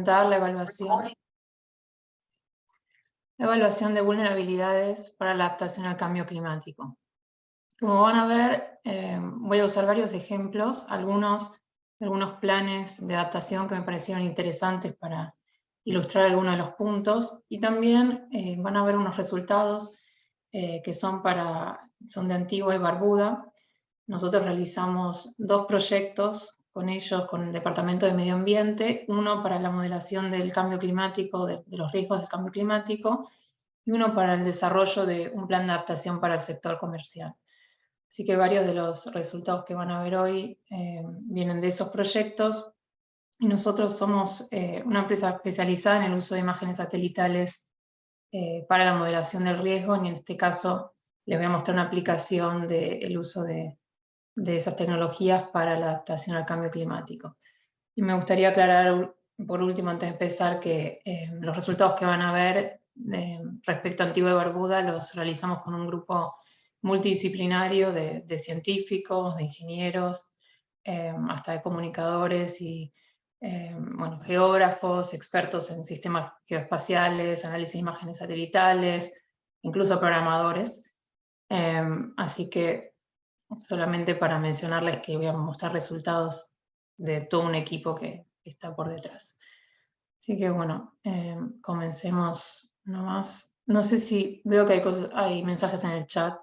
presentar la evaluación de vulnerabilidades para la adaptación al cambio climático. Como van a ver, voy a usar varios ejemplos, algunos planes de adaptación que me parecieron interesantes para ilustrar algunos de los puntos, y también van a ver unos resultados que son de Antigua y Barbuda. Nosotros realizamos 2 proyectos con ellos, con el Departamento de Medio Ambiente, uno para la modelación del cambio climático, de los riesgos del cambio climático, y uno para el desarrollo de un plan de adaptación para el sector comercial. Así que varios de los resultados que van a ver hoy vienen de esos proyectos, y nosotros somos una empresa especializada en el uso de imágenes satelitales para la modelación del riesgo, y en este caso les voy a mostrar una aplicación del uso de esas tecnologías para la adaptación al cambio climático. Y me gustaría aclarar, por último, antes de empezar, que los resultados que van a ver respecto a Antigua y Barbuda los realizamos con un grupo multidisciplinario de científicos, de ingenieros, hasta de comunicadores y geógrafos, expertos en sistemas geoespaciales, análisis de imágenes satelitales, incluso programadores. Así que solamente para mencionarles que voy a mostrar resultados de todo un equipo que está por detrás. Así que bueno, comencemos nomás. No sé si veo que hay mensajes en el chat.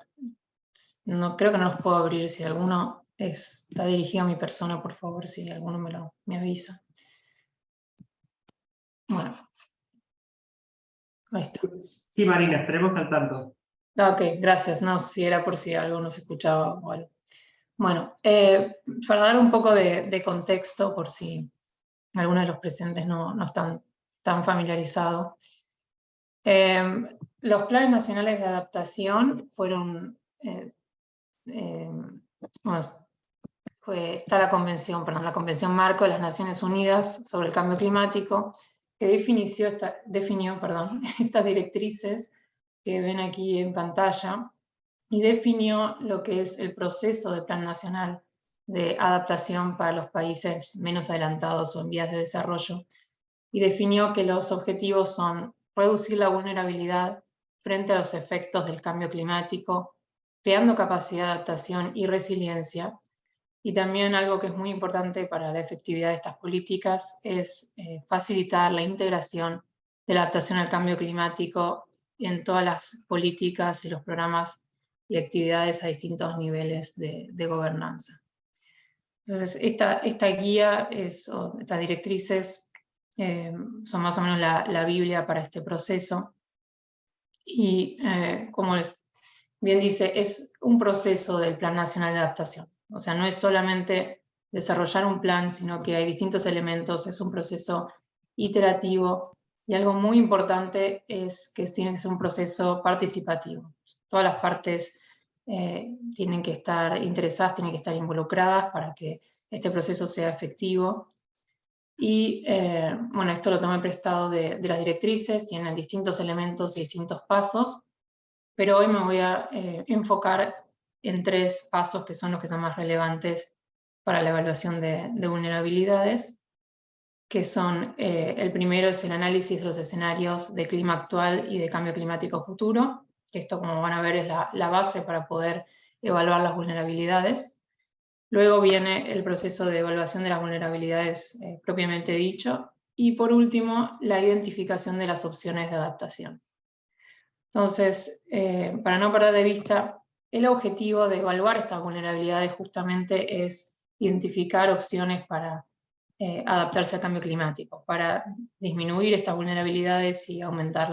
No, creo que no los puedo abrir. Si alguno está dirigido a mi persona, por favor, si alguno me avisa. Bueno. Ahí está. Sí, Marina, estaremos al tanto. Ok, gracias. No, si era por si algo no se escuchaba o algo. Bueno, para dar un poco de contexto, por si algunos de los presentes no están tan familiarizados. Los planes nacionales de adaptación fueron, está la Convención Marco de las Naciones Unidas sobre el Cambio Climático, que definió estas directrices que ven aquí en pantalla, y definió lo que es el proceso de Plan Nacional de Adaptación para los países menos adelantados o en vías de desarrollo, y definió que los objetivos son reducir la vulnerabilidad frente a los efectos del cambio climático, creando capacidad de adaptación y resiliencia, y también algo que es muy importante para la efectividad de estas políticas es facilitar la integración de la adaptación al cambio climático en todas las políticas y los programas y actividades a distintos niveles de gobernanza. Entonces, esta guía, estas directrices, son más o menos la Biblia para este proceso. Y como bien dice, es un proceso del Plan Nacional de Adaptación. O sea, no es solamente desarrollar un plan, sino que hay distintos elementos, es un proceso iterativo, y algo muy importante es que tiene que ser un proceso participativo. Todas las partes tienen que estar interesadas, tienen que estar involucradas para que este proceso sea efectivo. Y esto lo tomé prestado de las directrices, tienen distintos elementos y distintos pasos, pero hoy me voy a enfocar en 3 pasos que son los que son más relevantes para la evaluación de vulnerabilidades, que son, el primero es el análisis de los escenarios de clima actual y de cambio climático futuro, que esto, como van a ver, es la base para poder evaluar las vulnerabilidades. Luego viene el proceso de evaluación de las vulnerabilidades propiamente dicho, y por último, la identificación de las opciones de adaptación. Entonces, para no perder de vista, el objetivo de evaluar estas vulnerabilidades justamente es identificar opciones para adaptarse al cambio climático, para disminuir estas vulnerabilidades y aumentar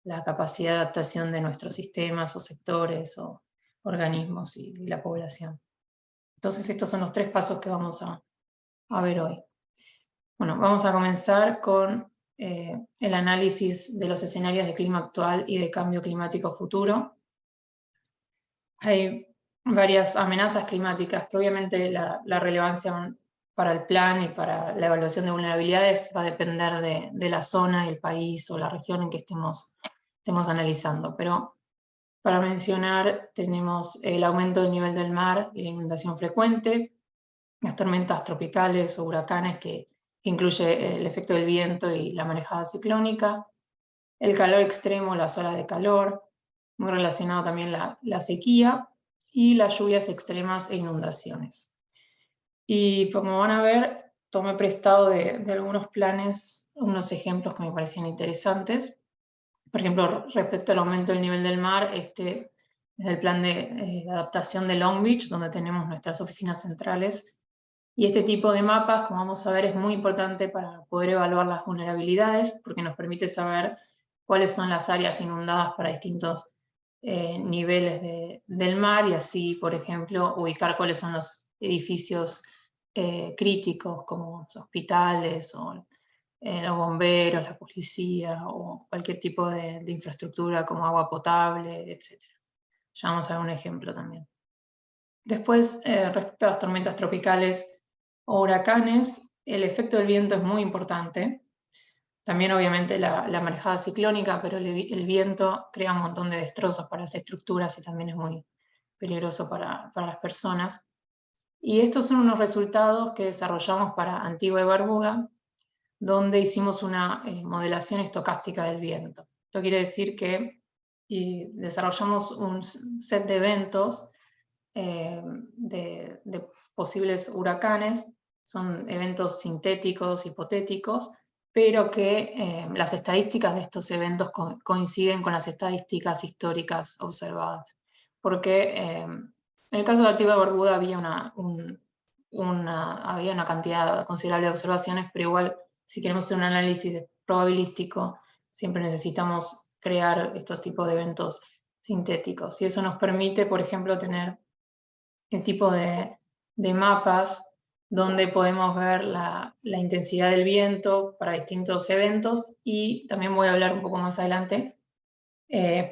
la capacidad de adaptación de nuestros sistemas o sectores o organismos y la población. Entonces, estos son los 3 pasos que vamos a ver hoy. Bueno, vamos a comenzar con el análisis de los escenarios de clima actual y de cambio climático futuro. Hay varias amenazas climáticas que obviamente la relevancia para el plan y para la evaluación de vulnerabilidades va a depender de la zona, el país o la región en que estemos analizando. Pero para mencionar, tenemos el aumento del nivel del mar y la inundación frecuente, las tormentas tropicales o huracanes que que incluye el efecto del viento y la marejada ciclónica, el calor extremo, las olas de calor, muy relacionado también la sequía y las lluvias extremas e inundaciones. Y como van a ver, tomé prestado de algunos planes unos ejemplos que me parecían interesantes. Por ejemplo, respecto al aumento del nivel del mar, este es el plan de adaptación de Long Beach, donde tenemos nuestras oficinas centrales. Y este tipo de mapas, como vamos a ver, es muy importante para poder evaluar las vulnerabilidades, porque nos permite saber cuáles son las áreas inundadas para distintos niveles del mar y así, por ejemplo, ubicar cuáles son los edificios críticos, como los hospitales o los bomberos, la policía o cualquier tipo de infraestructura como agua potable, etc. Ya vamos a ver un ejemplo también. Después, respecto a las tormentas tropicales o huracanes, el efecto del viento es muy importante. También obviamente la marejada ciclónica, pero el viento crea un montón de destrozos para las estructuras y también es muy peligroso para las personas. Y estos son unos resultados que desarrollamos para Antigua y Barbuda, donde hicimos una modelación estocástica del viento. Esto quiere decir que desarrollamos un set de eventos de posibles huracanes, son eventos sintéticos, hipotéticos, pero que las estadísticas de estos eventos coinciden con las estadísticas históricas observadas. Porque en el caso de Antigua y Barbuda había había una cantidad considerable de observaciones, pero igual si queremos hacer un análisis probabilístico, siempre necesitamos crear estos tipos de eventos sintéticos. Y eso nos permite, por ejemplo, tener el tipo de mapas donde podemos ver la intensidad del viento para distintos eventos y también voy a hablar un poco más adelante,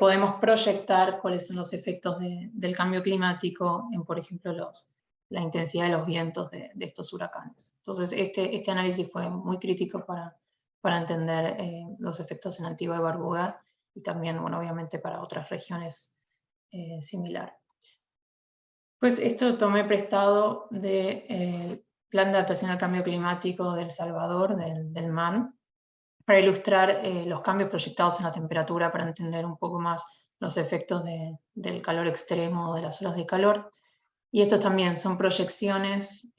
podemos proyectar cuáles son los efectos del cambio climático en, por ejemplo, la intensidad de los vientos de estos huracanes. Entonces, este análisis fue muy crítico para entender los efectos en Antigua y Barbuda y también, bueno, obviamente para otras regiones similares. Pues esto tomé prestado del Plan de Adaptación al Cambio Climático de El Salvador, del MAN, para ilustrar los cambios proyectados en la temperatura, para entender un poco más los efectos del calor extremo, de las olas de calor. Y estos también son proyecciones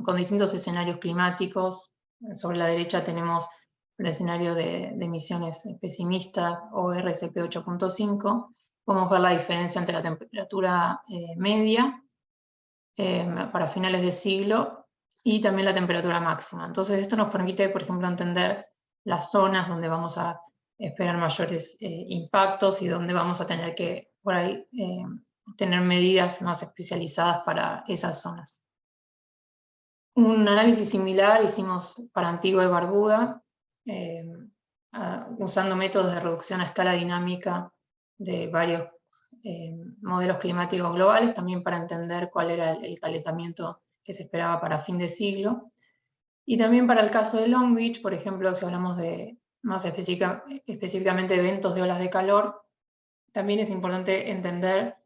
con distintos escenarios climáticos. Sobre la derecha tenemos el escenario de emisiones pesimista o RCP 8.5. Podemos ver la diferencia entre la temperatura media para finales de siglo y también la temperatura máxima. Entonces esto nos permite, por ejemplo, entender las zonas donde vamos a esperar mayores impactos y donde vamos a tener que, por ahí, tener medidas más especializadas para esas zonas. Un análisis similar hicimos para Antigua y Barbuda, usando métodos de reducción a escala dinámica de varios modelos climáticos globales, también para entender cuál era el calentamiento que se esperaba para fin de siglo. Y también para el caso de Long Beach, por ejemplo, si hablamos de más específicamente de eventos de olas de calor, también es importante entender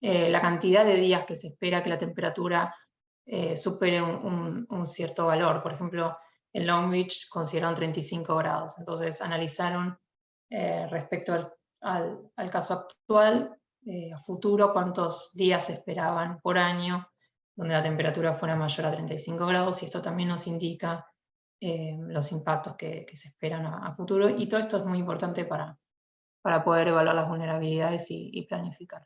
la cantidad de días que se espera que la temperatura supere un cierto valor. Por ejemplo, en Long Beach consideraron 35 grados. Entonces analizaron respecto al caso actual, a futuro, cuántos días se esperaban por año donde la temperatura fuera mayor a 35 grados, y esto también nos indica los impactos que se esperan a futuro. Y todo esto es muy importante para poder evaluar las vulnerabilidades y planificar.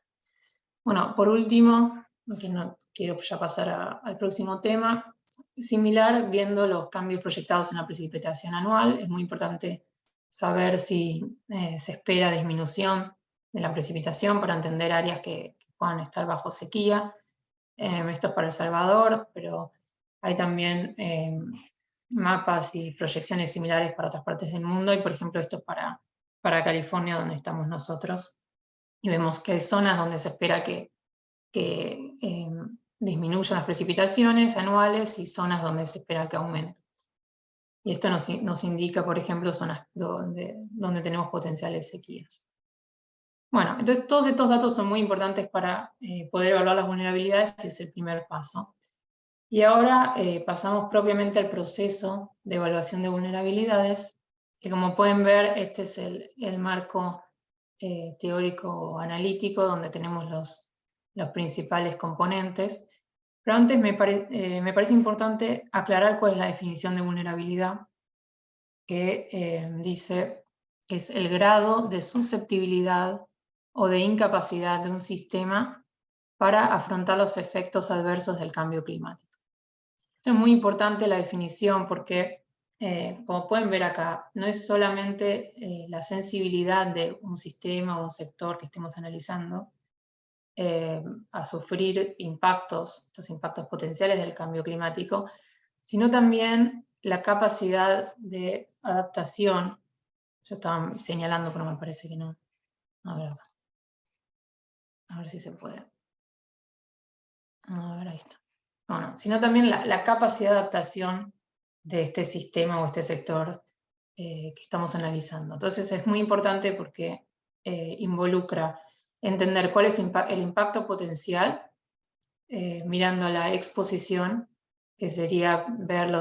Bueno, por último, que no quiero ya pasar al próximo tema, similar, viendo los cambios proyectados en la precipitación anual, es muy importante saber si se espera disminución de la precipitación para entender áreas que puedan estar bajo sequía. Esto es para El Salvador, pero hay también mapas y proyecciones similares para otras partes del mundo, y por ejemplo esto es para California, donde estamos nosotros, y vemos que hay zonas donde se espera que disminuyan las precipitaciones anuales y zonas donde se espera que aumenten. Y esto nos indica, por ejemplo, zonas donde tenemos potenciales sequías. Bueno, entonces todos estos datos son muy importantes para poder evaluar las vulnerabilidades, y es el primer paso. Y ahora pasamos propiamente al proceso de evaluación de vulnerabilidades, que como pueden ver, este es el marco teórico analítico donde tenemos los principales componentes. Pero antes me parece importante aclarar cuál es la definición de vulnerabilidad, que dice que es el grado de susceptibilidad o de incapacidad de un sistema para afrontar los efectos adversos del cambio climático. Esto es muy importante la definición porque, como pueden ver acá, no es solamente la sensibilidad de un sistema o un sector que estemos analizando a sufrir impactos, estos impactos potenciales del cambio climático, sino también la capacidad de adaptación. Yo estaba señalando, pero me parece que no. A ver si se puede. A ver, ahí está. Bueno, sino también la capacidad de adaptación de este sistema o este sector que estamos analizando. Entonces es muy importante porque involucra entender cuál es el impacto potencial mirando la exposición, que sería ver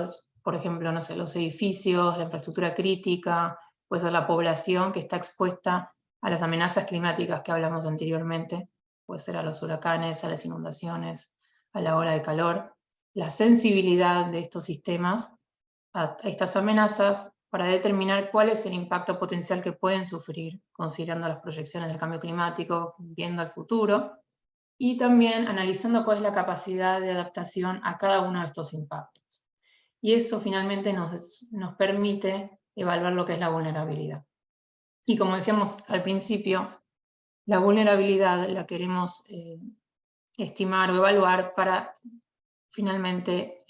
por ejemplo, no sé, los edificios, la infraestructura crítica, puede ser la población que está expuesta a las amenazas climáticas que hablamos anteriormente, puede ser a los huracanes, a las inundaciones, a la ola de calor, la sensibilidad de estos sistemas a estas amenazas para determinar cuál es el impacto potencial que pueden sufrir, considerando las proyecciones del cambio climático, viendo al futuro, y también analizando cuál es la capacidad de adaptación a cada uno de estos impactos. Y eso finalmente nos permite evaluar lo que es la vulnerabilidad. Y como decíamos al principio, la vulnerabilidad la queremos estimar o evaluar para finalmente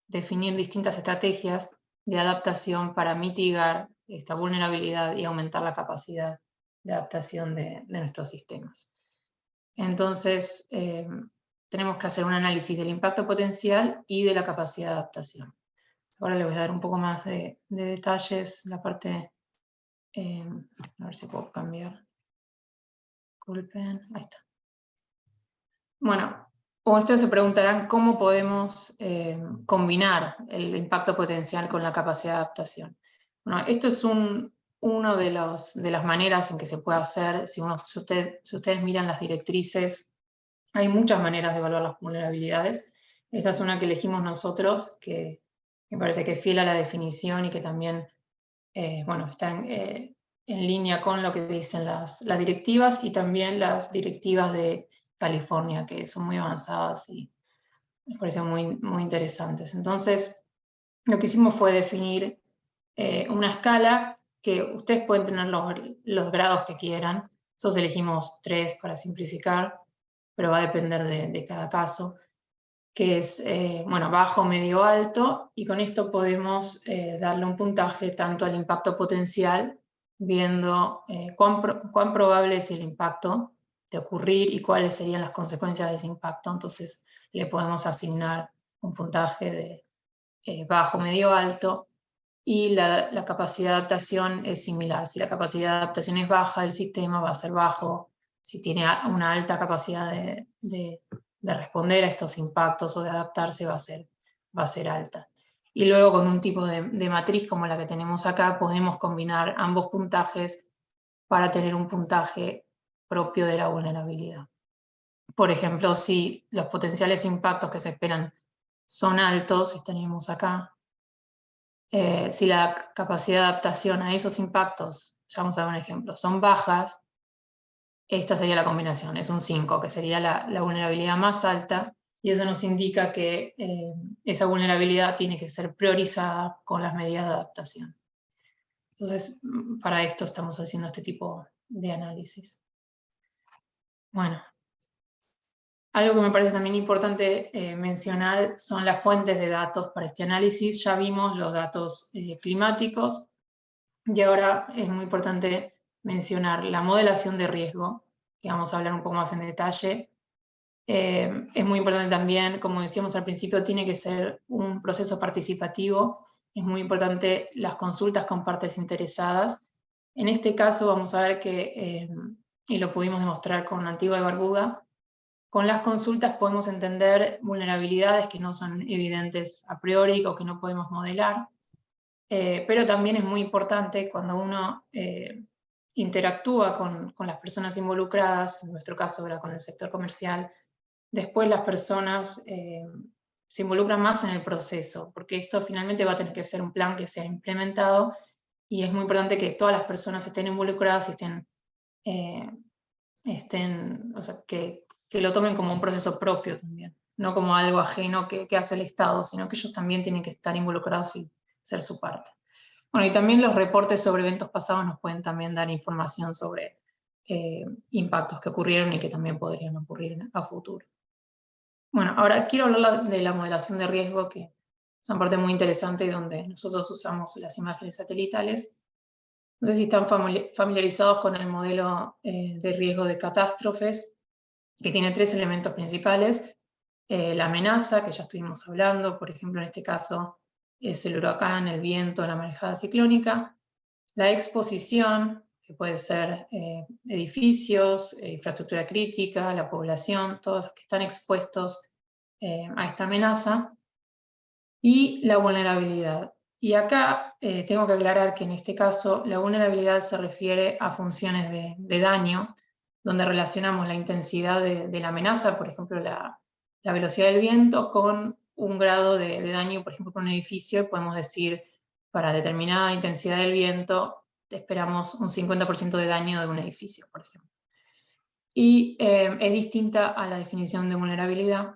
definir distintas estrategias de adaptación para mitigar esta vulnerabilidad y aumentar la capacidad de adaptación de nuestros sistemas. Entonces, tenemos que hacer un análisis del impacto potencial y de la capacidad de adaptación. Ahora les voy a dar un poco más de detalles, la parte, a ver si puedo cambiar. Disculpen, ahí está. Bueno, ustedes se preguntarán cómo podemos combinar el impacto potencial con la capacidad de adaptación. Bueno, esto es una de las maneras en que se puede hacer. Si ustedes miran las directrices, hay muchas maneras de evaluar las vulnerabilidades. Esta es una que elegimos nosotros, que me parece que es fiel a la definición y que también está en línea con lo que dicen las directivas y también las directivas de California, que son muy avanzadas y me parecen muy interesantes. Entonces, lo que hicimos fue definir una escala que ustedes pueden tener los grados que quieran. Nosotros elegimos 3 para simplificar, pero va a depender de cada caso, que es bajo, medio, alto, y con esto podemos darle un puntaje tanto al impacto potencial, viendo cuán probable es el impacto de ocurrir y cuáles serían las consecuencias de ese impacto. Entonces le podemos asignar un puntaje de bajo, medio, alto, y la capacidad de adaptación es similar. Si la capacidad de adaptación es baja, el sistema va a ser bajo. Si tiene una alta capacidad de responder a estos impactos o de adaptarse, va a ser alta. Y luego con un tipo de matriz como la que tenemos acá, podemos combinar ambos puntajes para tener un puntaje propio de la vulnerabilidad. Por ejemplo, si los potenciales impactos que se esperan son altos, tenemos acá, si la capacidad de adaptación a esos impactos, ya vamos a ver un ejemplo, son bajas, esta sería la combinación, es un 5, que sería la vulnerabilidad más alta, y eso nos indica que esa vulnerabilidad tiene que ser priorizada con las medidas de adaptación. Entonces, para esto estamos haciendo este tipo de análisis. Bueno, algo que me parece también importante mencionar son las fuentes de datos para este análisis. Ya vimos los datos climáticos, y ahora es muy importante mencionar la modelación de riesgo, que vamos a hablar un poco más en detalle. Es muy importante también, como decíamos al principio, tiene que ser un proceso participativo. Es muy importante las consultas con partes interesadas. En este caso vamos a ver que, y lo pudimos demostrar con Antigua y Barbuda, con las consultas podemos entender vulnerabilidades que no son evidentes a priori o que no podemos modelar, pero también es muy importante cuando uno interactúa con las personas involucradas, en nuestro caso ahora con el sector comercial, después las personas se involucran más en el proceso, porque esto finalmente va a tener que ser un plan que sea implementado, y es muy importante que todas las personas estén involucradas y o sea, que lo tomen como un proceso propio también, no como algo ajeno que hace el Estado, sino que ellos también tienen que estar involucrados y ser su parte. Bueno, y también los reportes sobre eventos pasados nos pueden también dar información sobre impactos que ocurrieron y que también podrían ocurrir a futuro. Bueno, ahora quiero hablar de la modelación de riesgo, que es una parte muy interesante y donde nosotros usamos las imágenes satelitales. No sé si están familiarizados con el modelo de riesgo de catástrofes, que tiene 3 elementos principales. La amenaza, que ya estuvimos hablando, por ejemplo, en este caso es el huracán, el viento, la marejada ciclónica. La exposición, que puede ser edificios, infraestructura crítica, la población, todos los que están expuestos a esta amenaza. Y la vulnerabilidad. Y acá tengo que aclarar que en este caso la vulnerabilidad se refiere a funciones de daño, donde relacionamos la intensidad de la amenaza, por ejemplo la velocidad del viento, con un grado de daño, por ejemplo, con un edificio, y podemos decir, para determinada intensidad del viento, esperamos un 50% de daño de un edificio, por ejemplo. Y es distinta a la definición de vulnerabilidad.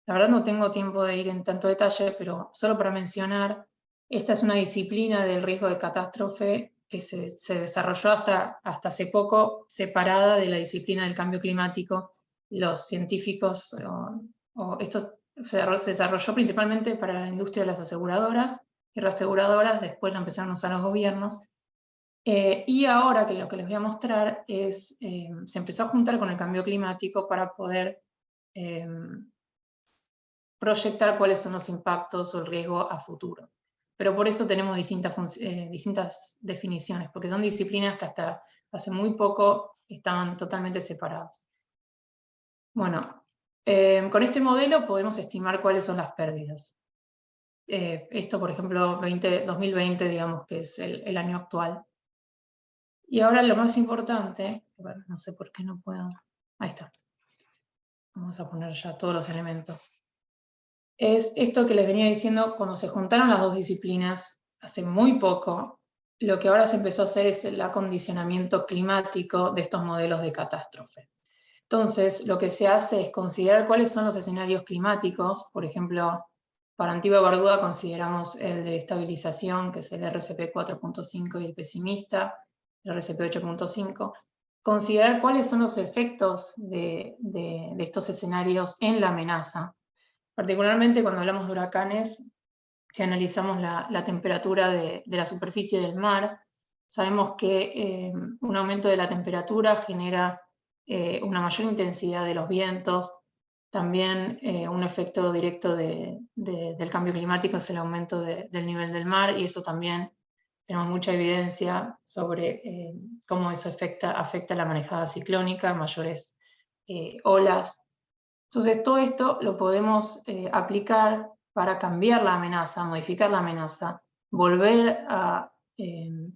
La verdad no tengo tiempo de ir en tanto detalle, pero solo para mencionar, esta es una disciplina del riesgo de catástrofe que se desarrolló hasta hace poco separada de la disciplina del cambio climático. Los científicos, esto se desarrolló principalmente para la industria de las aseguradoras y reaseguradoras, después lo empezaron a usar los gobiernos. Y ahora que lo que les voy a mostrar es, se empezó a juntar con el cambio climático para poder proyectar cuáles son los impactos o el riesgo a futuro. Pero por eso tenemos distintas definiciones, porque son disciplinas que hasta hace muy poco estaban totalmente separadas. Bueno, con este modelo podemos estimar cuáles son las pérdidas. Esto, por ejemplo, 2020, digamos que es el año actual. Y ahora lo más importante, bueno, no sé por qué no puedo, ahí está. Vamos a poner ya todos los elementos. Es esto que les venía diciendo, cuando se juntaron las dos disciplinas hace muy poco, lo que ahora se empezó a hacer es el acondicionamiento climático de estos modelos de catástrofe. Entonces, lo que se hace es considerar cuáles son los escenarios climáticos. Por ejemplo, para Antigua y Barbuda consideramos el de estabilización, que es el RCP 4.5, y el pesimista, el RCP 8.5. Considerar cuáles son los efectos de estos escenarios en la amenaza. Particularmente cuando hablamos de huracanes, si analizamos la temperatura de la superficie del mar, sabemos que un aumento de la temperatura genera una mayor intensidad de los vientos. También un efecto directo del cambio climático es el aumento del nivel del mar, y eso también tenemos mucha evidencia sobre cómo eso afecta la manejada ciclónica, mayores olas. Entonces, todo esto lo podemos aplicar para cambiar la amenaza, modificar la amenaza, volver a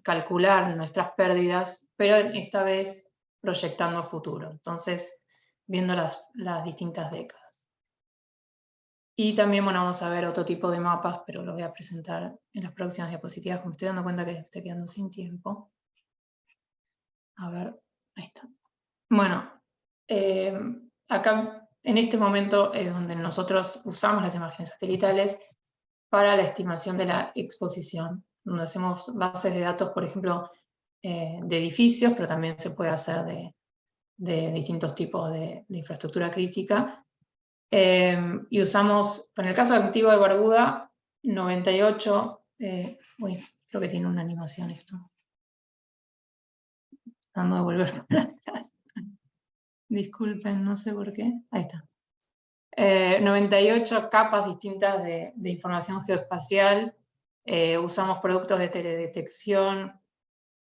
calcular nuestras pérdidas, pero esta vez proyectando a futuro. Entonces, viendo las distintas décadas. Y también, bueno, vamos a ver otro tipo de mapas, pero lo voy a presentar en las próximas diapositivas, como me estoy dando cuenta que estoy quedando sin tiempo. A ver, ahí está. Bueno, acá en este momento es donde nosotros usamos las imágenes satelitales para la estimación de la exposición, donde hacemos bases de datos, por ejemplo, de edificios, pero también se puede hacer de distintos tipos de infraestructura crítica. Y usamos, en el caso de Antigua y Barbuda, 98, creo que tiene una animación esto. Tratando de volver para atrás. Disculpen, no sé por qué. Ahí está. 98 capas distintas de información geoespacial. Usamos productos de teledetección,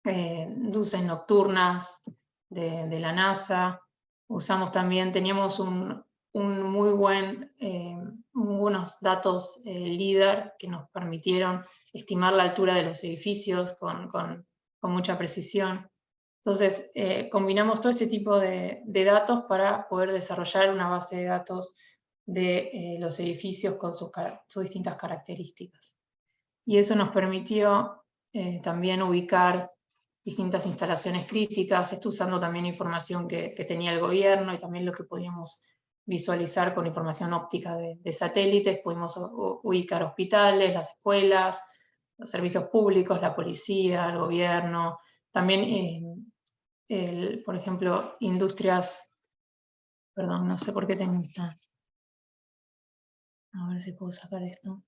luces nocturnas de la NASA, usamos también, teníamos muy buenos datos LIDAR que nos permitieron estimar la altura de los edificios con mucha precisión. Entonces, combinamos todo este tipo de datos para poder desarrollar una base de datos de los edificios con sus distintas características. Y eso nos permitió también ubicar distintas instalaciones críticas, esto usando también información que tenía el gobierno y también lo que podíamos visualizar con información óptica de satélites. Pudimos ubicar hospitales, las escuelas, los servicios públicos, la policía, el gobierno, también, por ejemplo, industrias, perdón, no sé por qué tengo esta, a ver si puedo sacar esto.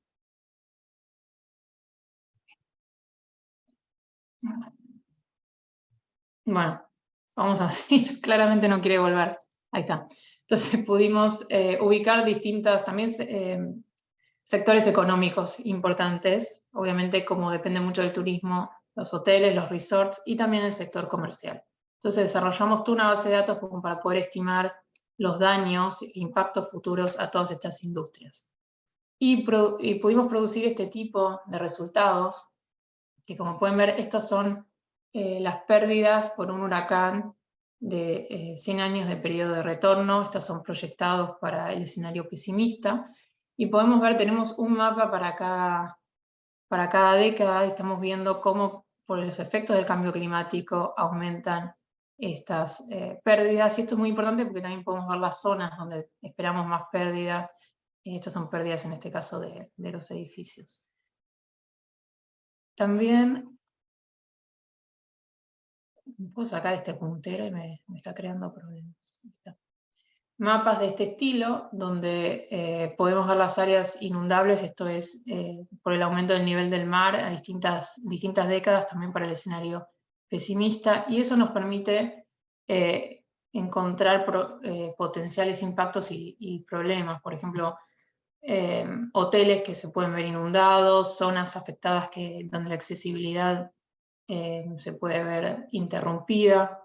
Bueno, vamos a seguir, claramente no quiere volver, ahí está. Entonces pudimos ubicar distintas, también sectores económicos importantes, obviamente como depende mucho del turismo, los hoteles, los resorts y también el sector comercial. Entonces desarrollamos toda una base de datos como para poder estimar los daños e impactos futuros a todas estas industrias. Y pudimos producir este tipo de resultados, que como pueden ver, estos son las pérdidas por un huracán de 100 años de periodo de retorno. Estos son proyectados para el escenario pesimista. Y podemos ver, tenemos un mapa para cada década. Estamos viendo cómo por los efectos del cambio climático aumentan estas pérdidas. Y esto es muy importante porque también podemos ver las zonas donde esperamos más pérdidas. Estas son pérdidas en este caso de los edificios. También puedo sacar este puntero y me está creando problemas. Mapas de este estilo, donde podemos ver las áreas inundables, esto es por el aumento del nivel del mar a distintas décadas, también para el escenario pesimista, y eso nos permite encontrar potenciales impactos y problemas. Por ejemplo, hoteles que se pueden ver inundados, zonas afectadas donde la accesibilidad se puede ver interrumpida.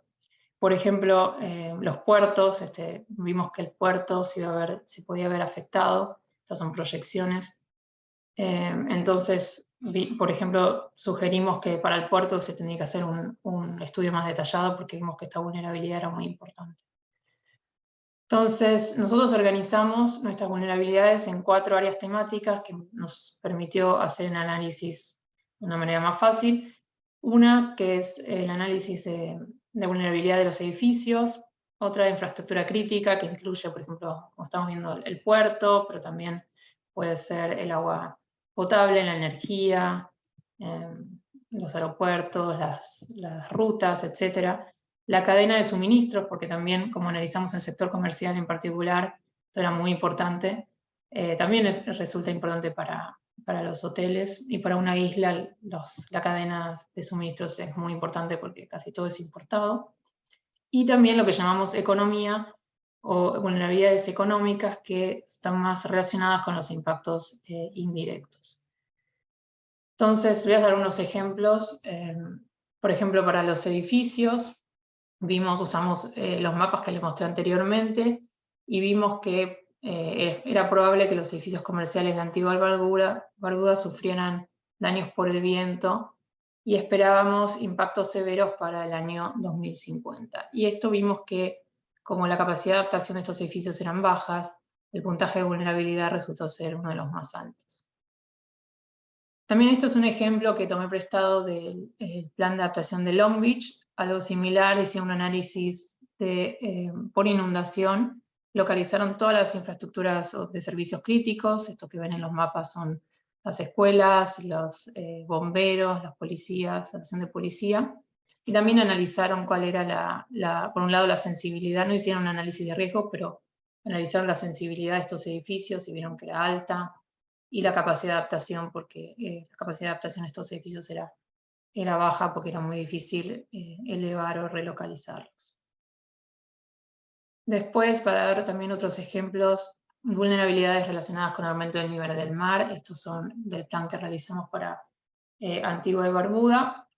Por ejemplo, los puertos, vimos que el puerto se podía ver afectado. Estas son proyecciones. Entonces, por ejemplo, sugerimos que para el puerto se tendría que hacer un estudio más detallado porque vimos que esta vulnerabilidad era muy importante. Entonces, nosotros organizamos nuestras vulnerabilidades en 4 áreas temáticas que nos permitió hacer un análisis de una manera más fácil. Una que es el análisis de vulnerabilidad de los edificios, otra de infraestructura crítica que incluye, por ejemplo, como estamos viendo, el puerto, pero también puede ser el agua potable, la energía, los aeropuertos, las rutas, etcétera. La cadena de suministros, porque también, como analizamos el sector comercial en particular, esto era muy importante, también resulta importante para los hoteles, y para una isla la cadena de suministros es muy importante porque casi todo es importado. Y también lo que llamamos economía o vulnerabilidades económicas, que están más relacionadas con los impactos indirectos. Entonces voy a dar unos ejemplos. Por ejemplo, para los edificios, usamos los mapas que les mostré anteriormente y vimos que era probable que los edificios comerciales de Antigua y Barbuda sufrieran daños por el viento y esperábamos impactos severos para el año 2050. Y esto vimos que, como la capacidad de adaptación de estos edificios eran bajas, el puntaje de vulnerabilidad resultó ser uno de los más altos. También esto es un ejemplo que tomé prestado del plan de adaptación de Long Beach. Algo similar, hicieron un análisis por inundación, localizaron todas las infraestructuras de servicios críticos. Esto que ven en los mapas son las escuelas, los bomberos, las policías, la estación de policía. Y también analizaron cuál era por un lado la sensibilidad, no hicieron un análisis de riesgo, pero analizaron la sensibilidad de estos edificios y vieron que era alta, y la capacidad de adaptación, porque la capacidad de adaptación de estos edificios era baja porque era muy difícil elevar o relocalizarlos. Después, para ver también otros ejemplos, vulnerabilidades relacionadas con el aumento del nivel del mar. Estos son del plan que realizamos para Antigua y Barbuda.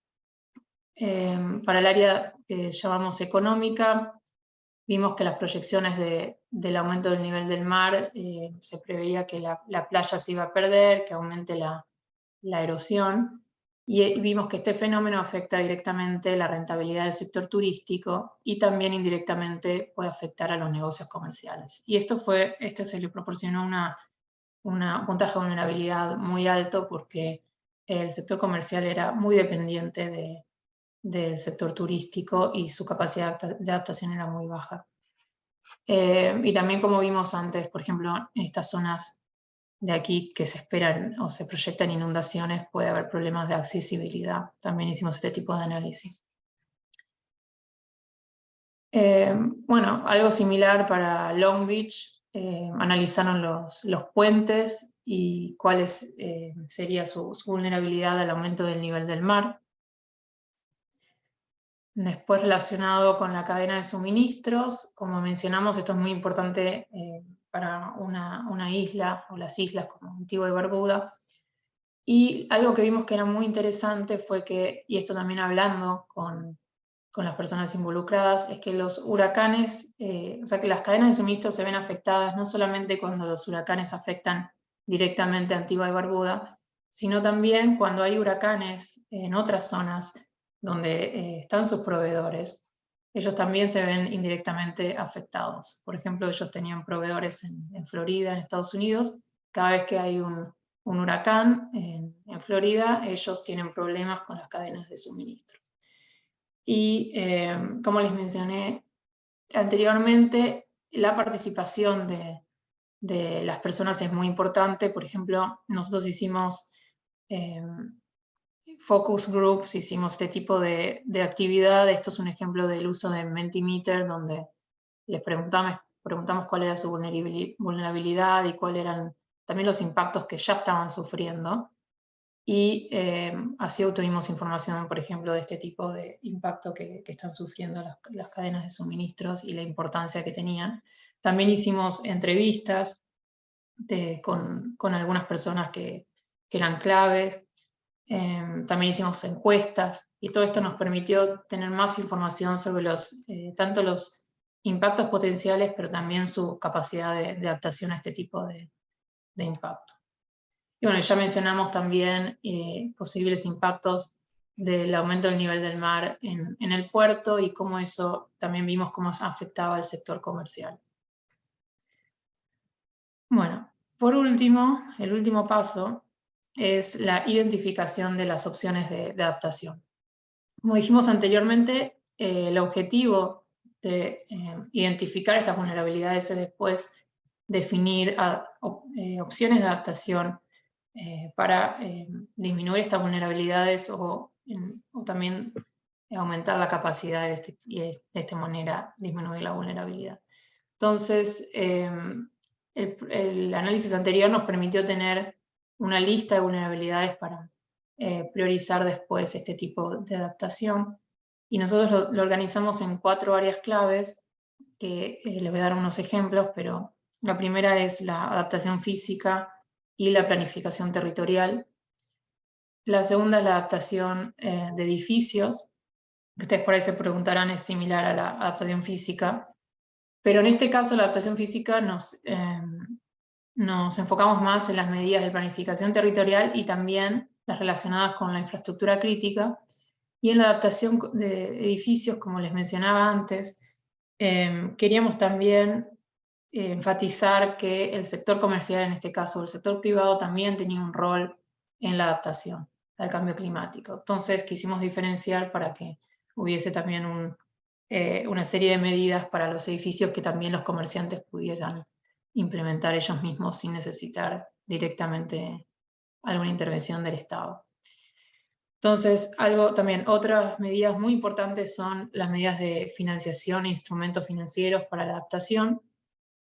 Para el área que llamamos económica, vimos que las proyecciones del aumento del nivel del mar, se preveía que la playa se iba a perder, que aumente la erosión, y vimos que este fenómeno afecta directamente la rentabilidad del sector turístico y también indirectamente puede afectar a los negocios comerciales. Y esto se le proporcionó un puntaje de vulnerabilidad muy alto porque el sector comercial era muy dependiente del sector turístico y su capacidad de adaptación era muy baja. Y también, como vimos antes, por ejemplo, en estas zonas de aquí que se esperan o se proyectan inundaciones, puede haber problemas de accesibilidad. También hicimos este tipo de análisis. Bueno, algo similar para Long Beach. Analizaron los puentes y cuál sería su vulnerabilidad al aumento del nivel del mar. Después, relacionado con la cadena de suministros, como mencionamos, esto es muy importante para una isla o las islas como Antigua y Barbuda. Y algo que vimos que era muy interesante fue que, y esto también hablando con las personas involucradas, es que los huracanes, o sea que las cadenas de suministro se ven afectadas no solamente cuando los huracanes afectan directamente a Antigua y Barbuda, sino también cuando hay huracanes en otras zonas donde están sus proveedores. Ellos también se ven indirectamente afectados. Por ejemplo, ellos tenían proveedores en Florida, en Estados Unidos. Cada vez que hay un huracán en Florida, ellos tienen problemas con las cadenas de suministro. Y como les mencioné anteriormente, la participación de las personas es muy importante. Por ejemplo, nosotros hicimos focus groups, hicimos este tipo de actividad. Esto es un ejemplo del uso de Mentimeter, donde les preguntamos cuál era su vulnerabilidad y cuáles eran también los impactos que ya estaban sufriendo. Y así obtuvimos información, por ejemplo, de este tipo de impacto que están sufriendo las cadenas de suministros y la importancia que tenían. También hicimos entrevistas con algunas personas que eran claves. También hicimos encuestas y todo esto nos permitió tener más información sobre tanto los impactos potenciales, pero también su capacidad de adaptación a este tipo de impacto. Y bueno, ya mencionamos también posibles impactos del aumento del nivel del mar en el puerto y cómo eso también vimos cómo afectaba al sector comercial. Bueno, por último, el último paso es la identificación de las opciones de adaptación. Como dijimos anteriormente, el objetivo de identificar estas vulnerabilidades es después definir opciones de adaptación para disminuir estas vulnerabilidades o también aumentar la capacidad y de esta manera disminuir la vulnerabilidad. Entonces, el análisis anterior nos permitió tener una lista de vulnerabilidades para priorizar después este tipo de adaptación. Y nosotros lo organizamos en 4 áreas claves, que les voy a dar unos ejemplos, pero la primera es la adaptación física y la planificación territorial. La segunda es la adaptación de edificios. Ustedes por ahí se preguntarán, es similar a la adaptación física, pero en este caso la adaptación física nos enfocamos más en las medidas de planificación territorial y también las relacionadas con la infraestructura crítica. Y en la adaptación de edificios, como les mencionaba antes, queríamos también enfatizar que el sector comercial, en este caso el sector privado, también tenía un rol en la adaptación al cambio climático. Entonces quisimos diferenciar para que hubiese también una serie de medidas para los edificios que también los comerciantes pudieran implementar ellos mismos sin necesitar directamente alguna intervención del Estado. Entonces, otras medidas muy importantes son las medidas de financiación e instrumentos financieros para la adaptación.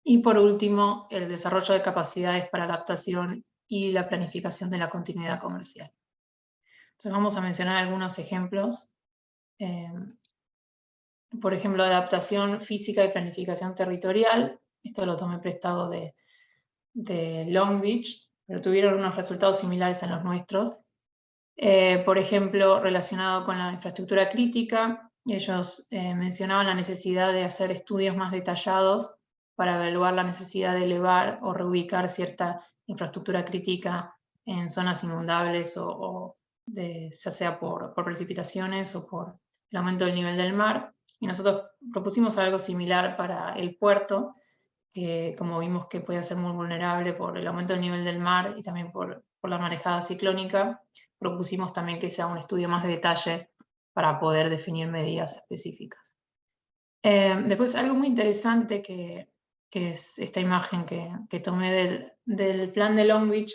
Y por último, el desarrollo de capacidades para adaptación y la planificación de la continuidad comercial. Entonces vamos a mencionar algunos ejemplos. Por ejemplo, adaptación física y planificación territorial. Esto lo tomé prestado de Long Beach, pero tuvieron unos resultados similares a los nuestros. Por ejemplo, relacionado con la infraestructura crítica, ellos mencionaban la necesidad de hacer estudios más detallados para evaluar la necesidad de elevar o reubicar cierta infraestructura crítica en zonas inundables ya sea por precipitaciones o por el aumento del nivel del mar. Y nosotros propusimos algo similar para el puerto, que como vimos que puede ser muy vulnerable por el aumento del nivel del mar y también por la marejada ciclónica, propusimos también que sea un estudio más de detalle para poder definir medidas específicas. Después, algo muy interesante que es esta imagen que tomé del plan de Long Beach,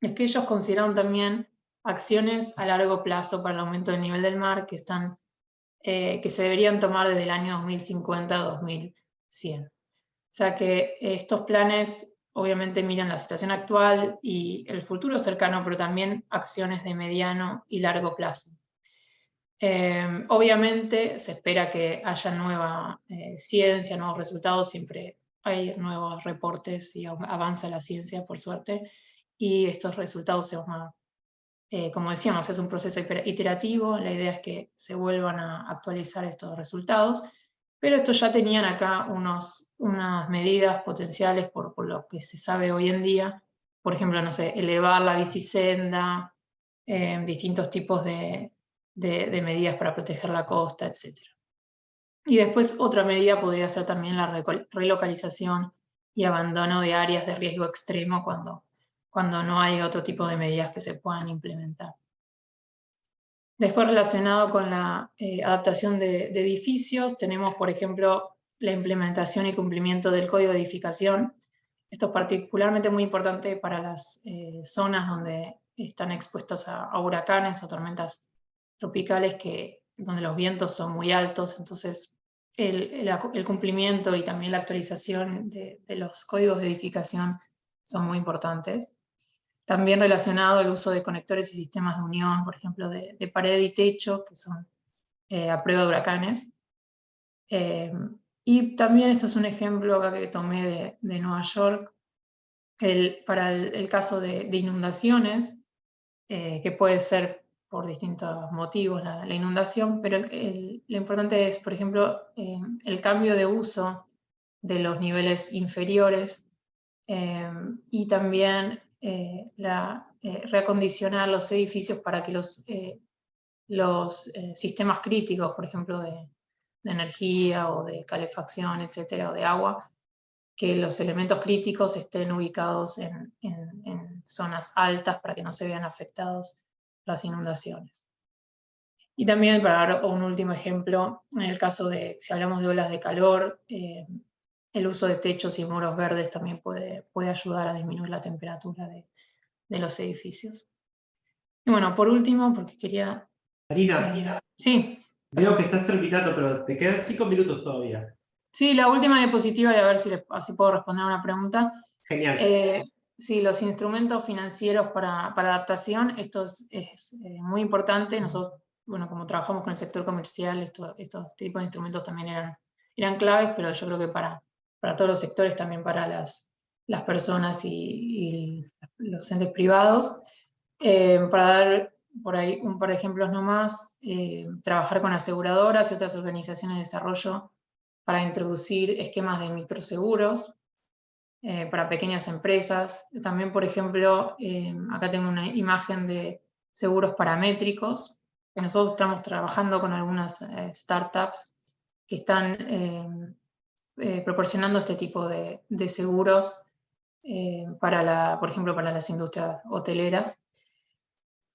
es que ellos consideraron también acciones a largo plazo para el aumento del nivel del mar que se deberían tomar desde el año 2050 a 2100. O sea que estos planes obviamente miran la situación actual y el futuro cercano, pero también acciones de mediano y largo plazo. Obviamente se espera que haya nueva ciencia, nuevos resultados, siempre hay nuevos reportes y avanza la ciencia, por suerte, y estos resultados se van a, como decíamos, es un proceso iterativo, la idea es que se vuelvan a actualizar estos resultados, pero estos ya tenían acá unas medidas potenciales por lo que se sabe hoy en día, por ejemplo, no sé, elevar la bicisenda, distintos tipos de medidas para proteger la costa, etc. Y después otra medida podría ser también la relocalización y abandono de áreas de riesgo extremo cuando no hay otro tipo de medidas que se puedan implementar. Después, relacionado con la adaptación de edificios, tenemos, por ejemplo, la implementación y cumplimiento del Código de Edificación. Esto es particularmente muy importante para las zonas donde están expuestas a huracanes o tormentas tropicales donde los vientos son muy altos. Entonces, el cumplimiento y también la actualización de los códigos de edificación son muy importantes. También relacionado al uso de conectores y sistemas de unión, por ejemplo, de pared y techo, que son a prueba de huracanes. Y también esto es un ejemplo acá que tomé de Nueva York, para el caso de inundaciones, que puede ser por distintos motivos la inundación, pero lo importante es, por ejemplo, el cambio de uso de los niveles inferiores y también reacondicionar los edificios para que los sistemas críticos, por ejemplo, de energía o de calefacción, etcétera, o de agua, que los elementos críticos estén ubicados en zonas altas para que no se vean afectados las inundaciones. Y también, para dar un último ejemplo, en el caso de, si hablamos de olas de calor, el uso de techos y muros verdes también puede ayudar a disminuir la temperatura de los edificios. Y bueno, por último, porque quería... Marina, sí. veo que estás terminando, pero te quedan 5 minutos todavía. Sí, la última diapositiva, y a ver si así puedo responder a una pregunta. Genial. Sí, los instrumentos financieros para adaptación, esto es muy importante. Nosotros, bueno, como trabajamos con el sector comercial, estos tipos de instrumentos también eran claves, pero yo creo que para todos los sectores, también para las personas y los entes privados. Para dar por ahí un par de ejemplos nomás, trabajar con aseguradoras y otras organizaciones de desarrollo para introducir esquemas de microseguros para pequeñas empresas. También, por ejemplo, acá tengo una imagen de seguros paramétricos, que nosotros estamos trabajando con algunas startups que están proporcionando este tipo de seguros por ejemplo, para las industrias hoteleras.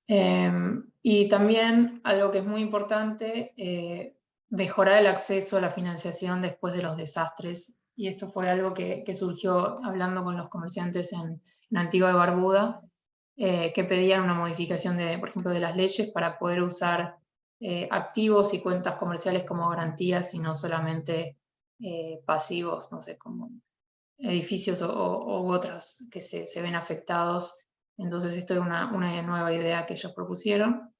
Y también algo que es muy importante, mejorar el acceso a la financiación después de los desastres. Y esto fue algo que surgió hablando con los comerciantes en Antigua y Barbuda, que pedían una modificación, por ejemplo, de las leyes para poder usar activos y cuentas comerciales como garantías y no solamente pasivos, no sé, como edificios u otras que se ven afectados. Entonces esto era una nueva idea que ellos propusieron.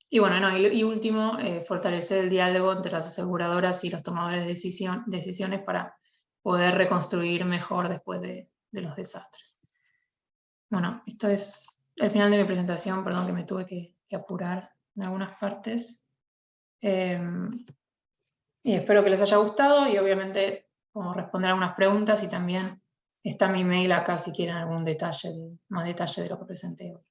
Y bueno, y último, fortalecer el diálogo entre las aseguradoras y los tomadores de decisiones para poder reconstruir mejor después de los desastres. Bueno, esto es el final de mi presentación, perdón que me tuve que apurar en algunas partes. Y espero que les haya gustado y obviamente como responder algunas preguntas y también está mi mail acá si quieren algún detalle, más detalle de lo que presenté hoy.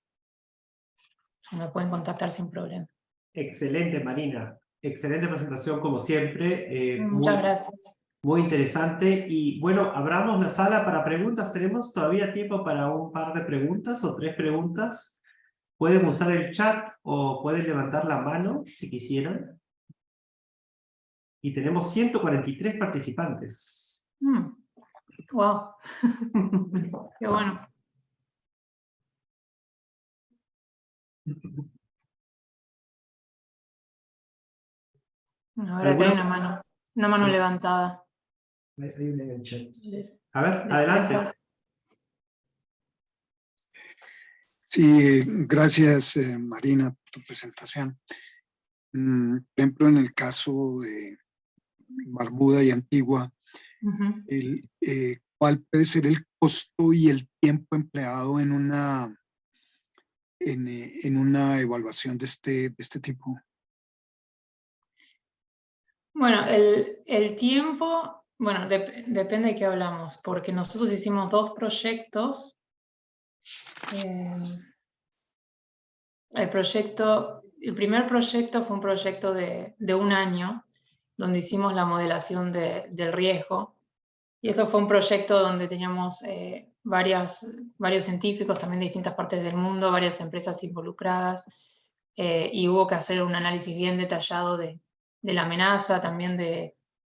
Me pueden contactar sin problema. Excelente, Marina. Excelente presentación, como siempre. Muchas gracias. Muy interesante. Y bueno, abramos la sala para preguntas. ¿Tenemos todavía tiempo para un par de preguntas o 3 preguntas? Pueden usar el chat o pueden levantar la mano si quisieran. Y tenemos 143 participantes. Wow. Qué bueno. Ahora que hay una mano levantada. Hay una en el chat. A ver, De adelante. César. Sí, gracias Marina por tu presentación. Por ejemplo, en el caso de Barbuda y Antigua, ¿cuál puede ser el costo y el tiempo empleado en una evaluación de este tipo? Bueno, el tiempo, bueno, depende de qué hablamos, porque nosotros hicimos 2 proyectos. El primer proyecto fue un proyecto de 1 año, donde hicimos la modelación del riesgo. Y eso fue un proyecto donde teníamos varios científicos también de distintas partes del mundo, varias empresas involucradas, y hubo que hacer un análisis bien detallado de la amenaza, también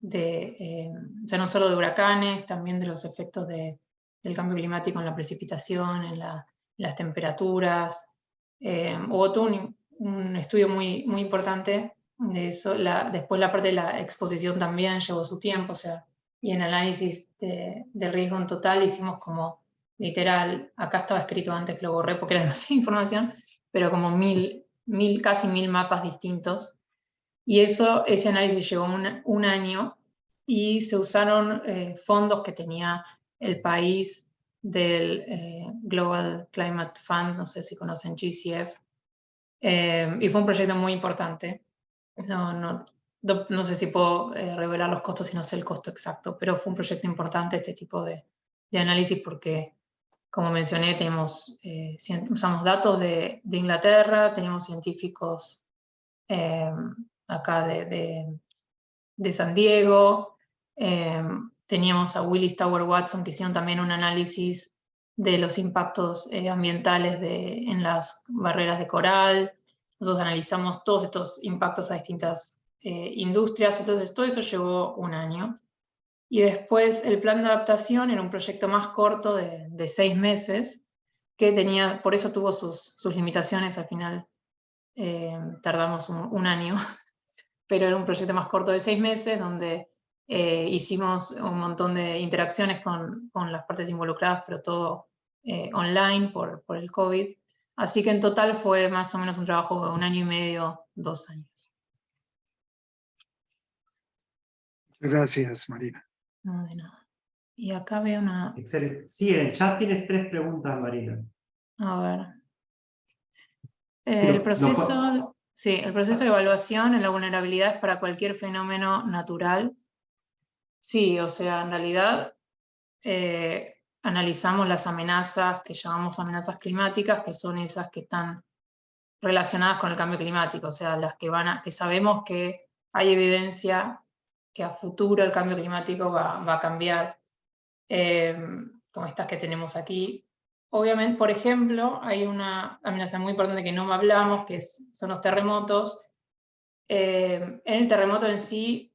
o sea, no solo de huracanes, también de los efectos del cambio climático en la precipitación, en las temperaturas. Hubo todo un estudio muy, muy importante de eso. Después la parte de la exposición también llevó su tiempo, o sea, y en análisis del riesgo en total hicimos como literal, acá estaba escrito antes que lo borré porque era demasiada información, pero como casi 1000 mapas distintos. Y ese análisis llevó un año y se usaron fondos que tenía el país del Global Climate Fund, no sé si conocen GCF, y fue un proyecto muy importante. No sé si puedo revelar los costos y no sé el costo exacto, pero fue un proyecto importante este tipo de análisis porque, como mencioné, usamos datos de Inglaterra, tenemos científicos acá de San Diego, teníamos a Willis Tower Watson que hicieron también un análisis de los impactos ambientales en las barreras de coral. Nosotros analizamos todos estos impactos a distintas industrias, entonces todo eso llevó un año. Y después el plan de adaptación era un proyecto más corto de 6 meses, que por eso tuvo sus limitaciones al final. Tardamos un año, pero era un proyecto más corto de 6 meses, donde hicimos un montón de interacciones con las partes involucradas, pero todo online por el COVID. Así que en total fue más o menos un trabajo de 1 año y medio, 2 años. Gracias, Marina. No, de nada. Y acá veo una... Excelente. Sí, en el chat tienes 3 preguntas, Marina. A ver. Sí, El proceso de evaluación en la vulnerabilidad es para cualquier fenómeno natural. Sí, o sea, en realidad analizamos las amenazas que llamamos amenazas climáticas, que son esas que están relacionadas con el cambio climático, o sea, las que sabemos que hay evidencia que a futuro el cambio climático va a cambiar, como estas que tenemos aquí. Obviamente, por ejemplo, hay una amenaza muy importante que no hablamos, que son los terremotos. En el terremoto en sí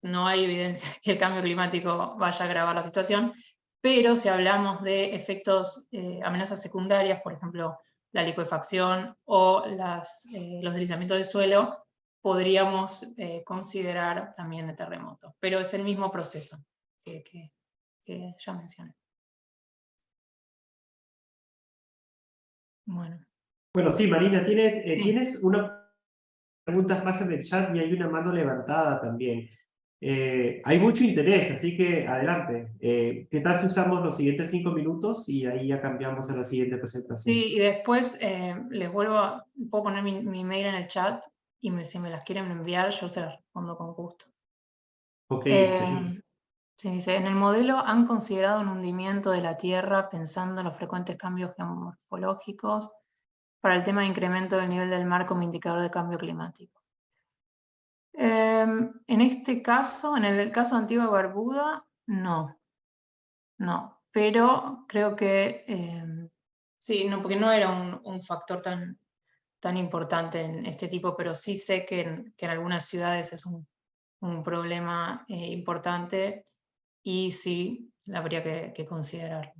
no hay evidencia que el cambio climático vaya a agravar la situación, pero si hablamos de efectos, amenazas secundarias, por ejemplo, la liquefacción o los deslizamientos de suelo, podríamos considerar también de terremoto, pero es el mismo proceso que ya mencioné. Bueno, sí, Marina, Sí. tienes unas preguntas más en el chat y hay una mano levantada también. Hay mucho interés, así que adelante. ¿Qué tal si usamos los siguientes 5 minutos y ahí ya cambiamos a la siguiente presentación? Sí, y después puedo poner mi mail en el chat y si me las quieren enviar, yo se las respondo con gusto. Ok, excelente. Se dice, en el modelo han considerado un hundimiento de la Tierra pensando en los frecuentes cambios geomorfológicos para el tema de incremento del nivel del mar como indicador de cambio climático. En este caso, en el caso de Antigua y Barbuda, no, pero creo que sí, no, porque no era un factor tan importante en este tipo, pero sí sé que en algunas ciudades es un problema importante y sí, habría que considerarlo.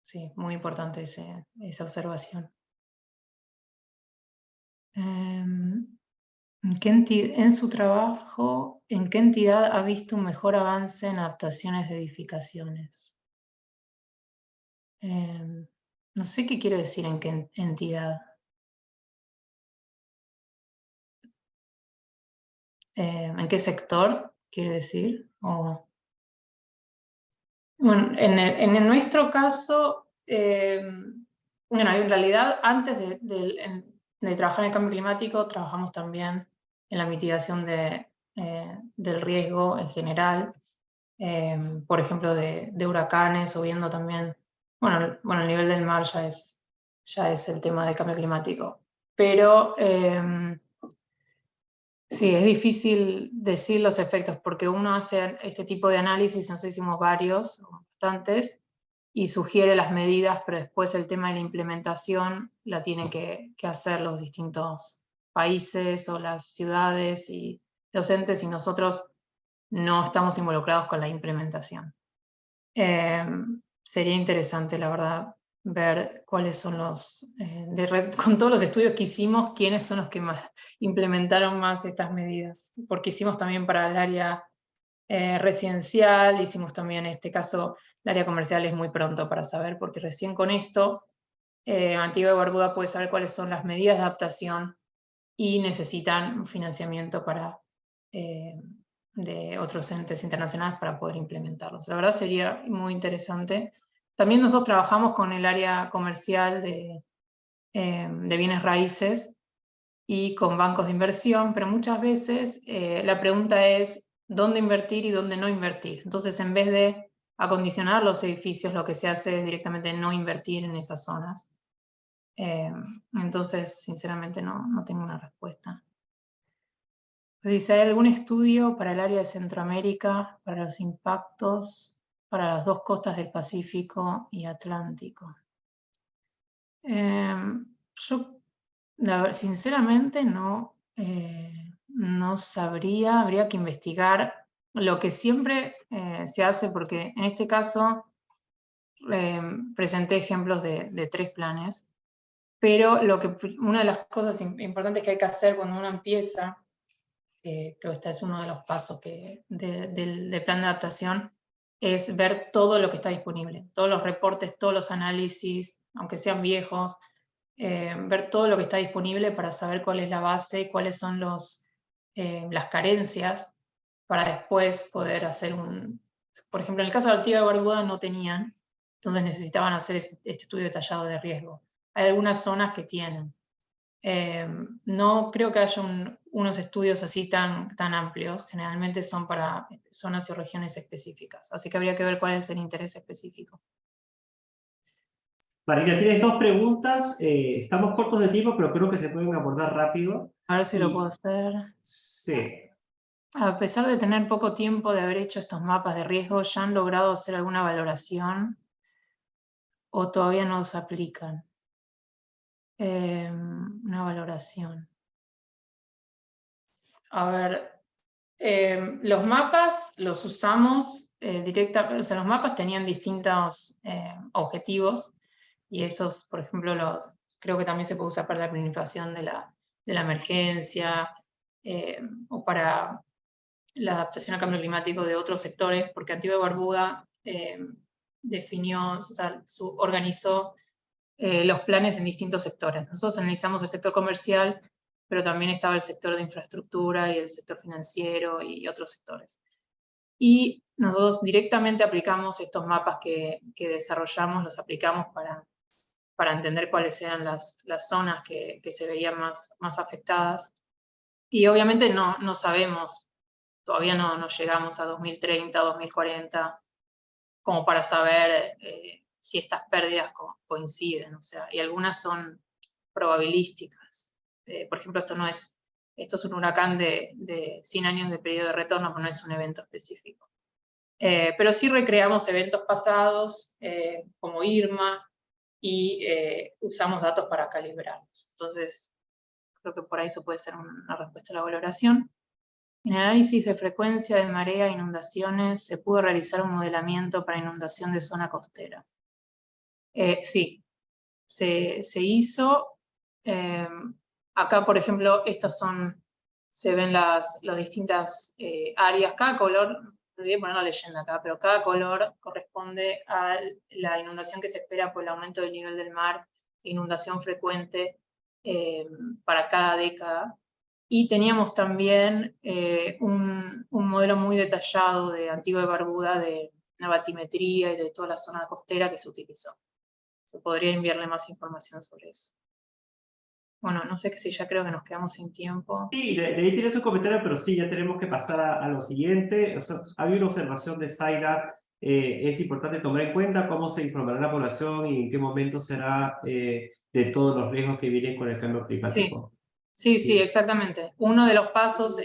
Sí, muy importante esa observación. En su trabajo, ¿en qué entidad ha visto un mejor avance en adaptaciones de edificaciones? No sé qué quiere decir en qué entidad. ¿En qué sector quiere decir? Bueno, en nuestro caso, bueno, en realidad antes de trabajar en el cambio climático, trabajamos también en la mitigación del riesgo en general, por ejemplo, de huracanes, o viendo también, bueno, el nivel del mar ya es el tema del cambio climático. Pero sí, es difícil decir los efectos, porque uno hace este tipo de análisis, nosotros hicimos varios, bastantes, y sugiere las medidas, pero después el tema de la implementación la tienen que hacer los distintos países o las ciudades y los entes, y nosotros no estamos involucrados con la implementación. Sería interesante, la verdad, ver cuáles son con todos los estudios que hicimos, quiénes son los que más implementaron más estas medidas, porque hicimos también para el área residencial, hicimos también en este caso, el área comercial es muy pronto para saber, porque recién con esto, Antigua y Barbuda puede saber cuáles son las medidas de adaptación y necesitan financiamiento de otros entes internacionales para poder implementarlos. La verdad sería muy interesante. También nosotros trabajamos con el área comercial de bienes raíces y con bancos de inversión, pero muchas veces la pregunta es dónde invertir y dónde no invertir. Entonces, en vez de acondicionar los edificios, lo que se hace es directamente no invertir en esas zonas. Entonces, sinceramente, no tengo una respuesta. Dice, ¿hay algún estudio para el área de Centroamérica, para los impactos para las dos costas del Pacífico y Atlántico? Yo, sinceramente, no sabría, habría que investigar. Lo que siempre se hace, porque en este caso presenté ejemplos de 3 planes, pero una de las cosas importantes que hay que hacer cuando uno empieza, creo que este es uno de los pasos del plan de adaptación, es ver todo lo que está disponible, todos los reportes, todos los análisis, aunque sean viejos, ver todo lo que está disponible para saber cuál es la base, cuáles son las carencias, para después poder hacer por ejemplo, en el caso de Antigua y Barbuda no tenían, entonces necesitaban hacer este estudio detallado de riesgo. Hay algunas zonas que tienen. No creo que haya unos estudios así tan amplios, generalmente son para zonas y regiones específicas, así que habría que ver cuál es el interés específico. Marina, tienes 2 preguntas, estamos cortos de tiempo, pero creo que se pueden abordar rápido. A ver si lo puedo hacer. Sí. A pesar de tener poco tiempo de haber hecho estos mapas de riesgo, ¿ya han logrado hacer alguna valoración o todavía no los aplican? Una valoración. A ver, los mapas los usamos directamente, o sea, los mapas tenían distintos objetivos y esos, por ejemplo, creo que también se puede usar para la planificación de la emergencia o para la adaptación al cambio climático de otros sectores, porque Antigua y Barbuda definió, o sea, organizó los planes en distintos sectores. Nosotros analizamos el sector comercial, pero también estaba el sector de infraestructura y el sector financiero y otros sectores. Y nosotros directamente aplicamos estos mapas que desarrollamos, los aplicamos para entender cuáles eran las zonas que se veían más afectadas. Y obviamente no sabemos, todavía no llegamos a 2030, 2040, como para saber si estas pérdidas coinciden, o sea, y algunas son probabilísticas. Por ejemplo, esto es un huracán de 100 años de periodo de retorno, pero no es un evento específico. Pero sí recreamos eventos pasados, como Irma, y usamos datos para calibrarlos. Entonces, creo que por ahí eso puede ser una respuesta a la valoración. En el análisis de frecuencia de marea e inundaciones, se pudo realizar un modelamiento para inundación de zona costera. Sí, se hizo. Acá, por ejemplo, se ven las distintas áreas. Cada color, olvidé poner la leyenda acá, pero cada color corresponde a la inundación que se espera por el aumento del nivel del mar, inundación frecuente para cada década. Y teníamos también un modelo muy detallado de Antigua y Barbuda, de una batimetría y de toda la zona costera que se utilizó. Se podría enviarle más información sobre eso. Bueno, no sé si ya creo que nos quedamos sin tiempo. Sí, de ahí tienes un comentario, pero sí, ya tenemos que pasar a lo siguiente. O sea, había una observación de Zaira. Es importante tomar en cuenta cómo se informará la población y en qué momento será de todos los riesgos que vienen con el cambio climático. Sí, exactamente. Uno de los pasos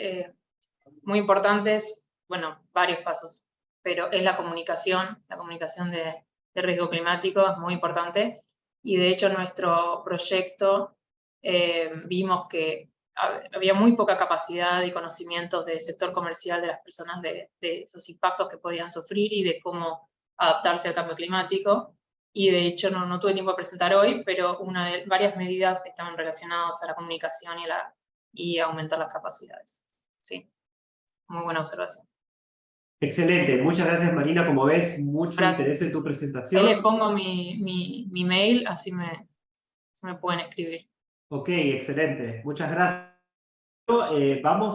muy importantes, bueno, varios pasos, pero es la comunicación de riesgo climático es muy importante. Y de hecho, nuestro proyecto vimos que había muy poca capacidad y conocimientos del sector comercial de las personas de esos impactos que podían sufrir y de cómo adaptarse al cambio climático. Y de hecho no tuve tiempo de presentar hoy, pero varias medidas estaban relacionadas a la comunicación y aumentar las capacidades. Sí, muy buena observación. Excelente, muchas gracias Marina. Como ves, mucho interés en tu Ahí presentación. les pongo mi mail, así me pueden escribir. Ok, excelente. Muchas gracias. Vamos